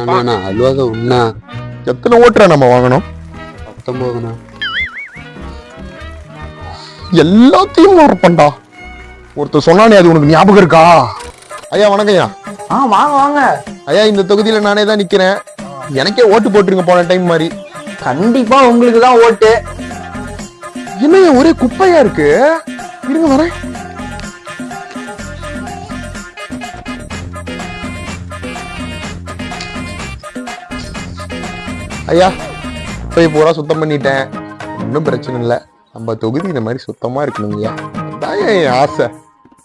அல்வாக உண்ணா எத்தனை ஓட்டுறா நம்ம வாங்கணும்? 19ண்ணா. எல்லாத்தையும் வரப்பண்டா. ஒருத்தர் சொன்னானே, அது உனக்கு ஞாபகம் இருக்கா? ஐயா வணக்கம் ஐயா. வாங்க வாங்க ஐயா, இந்த தொகுதியில நானே தான் நிக்கிறேன். எனக்கே ஓட்டு போட்டுருங்க போன டைம் மாதிரி. கண்டிப்பா உங்களுக்கு தான் ஓட்டு. என்ன ஒரே குப்பையா இருக்கு? இருங்க வரேன். ஐயா போய் பூரா சுத்தம் பண்ணிட்டேன். ஒன்றும் பிரச்சனை இல்லை. நம்ம தொகுதி இந்த மாதிரி சுத்தமா இருக்கணுங்கய்யா. அதான் என் ஆசை.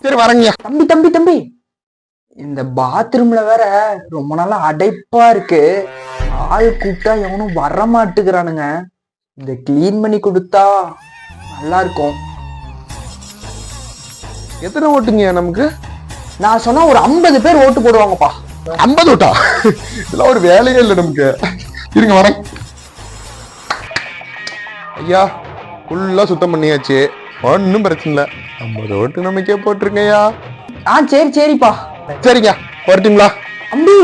சரி வரேங்கய்யா. தம்பி தம்பி தம்பி, இந்த பாத்ரூம்ல வேற ரொம்ப நாளா அடைப்பா இருக்கு. ஆள் கூப்பிட்டா எவனும் வர மாட்டுக்கிறானுங்க. இந்த கிளீன் பண்ணி கொடுத்தா நல்லா இருக்கும். எத்தனை ஓட்டுங்கய்யா நமக்கு? நான் சொன்னா ஒரு 50 பேர் ஓட்டு போடுவாங்கப்பா. 50 ஓட்டா? இதெல்லாம் ஒரு வேலையே இல்லை நமக்கு. இருங்க வரேன். ஐயா ஃபுல்லா சுத்தம் பண்ணியாச்சு. ஒன்னும் பிரச்சனை இல்லை. 50 ஓட்டு நமக்கே போட்டிருக்கையா. சரி சரிப்பா. சரிங்க வரட்டுங்களா? தம்பி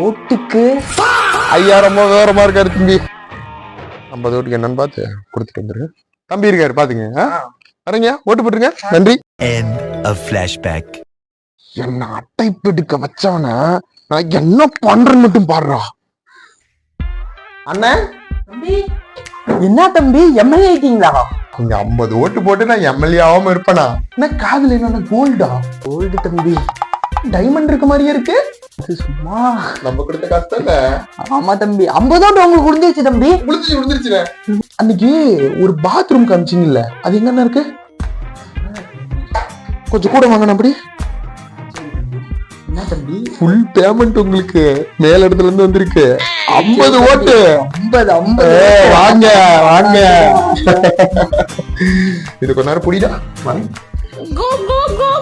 ஓட்டுக்கு ஐயா ரொம்ப விவரமா இருக்காரு தம்பி. 50 ஓட்டுக்கு என்னன்னு பார்த்து கொடுத்துட்டு வந்துரு. தம்பி இருக்காரு பாத்துங்க. வரீங்க, ஓட்டு போட்டுருங்க. நன்றி. End of flashback. என்ன அட்டை பெடுக்க வச்சவன நான் என்ன பண்றேன்னு மட்டும் பாடுறா. அண்ணே தம்பி, என்ன தம்பி எம்எல்ஏ ஆயிட்டீங்களா? இங்க 50 ஓட்டு போட்டு நான் எம்எல்ஏ ஆகாம இருப்பேனா? என்ன காதுல என்ன கோல்டா? கோல்டு தம்பி. டைமண்ட் இருக்க மாதிரியே இருக்கு. அது சும்மா நம்ம கொடுத்த கஷ்டம் இல்ல. ஆமா தம்பி, 50 ஓட்டு உங்களுக்கு முடிஞ்சிருச்சு தம்பி. முடிஞ்சிருச்சு. அன்னைக்கு ஒரு பாத்ரூம் காமிச்சிங்கல்ல, அது எங்கன்னா இருக்கு? கொஞ்சம் கூட வாங்கணும். அப்படி என்ன தம்பி? ஃபுல் பேமெண்ட் உங்களுக்கு மேல இடத்துல இருந்து வந்திருக்கு. 50 ஓட்டு. 50 வாங்க வாங்க. இது கொஞ்ச நேரம் புடிடா. Go, go, go!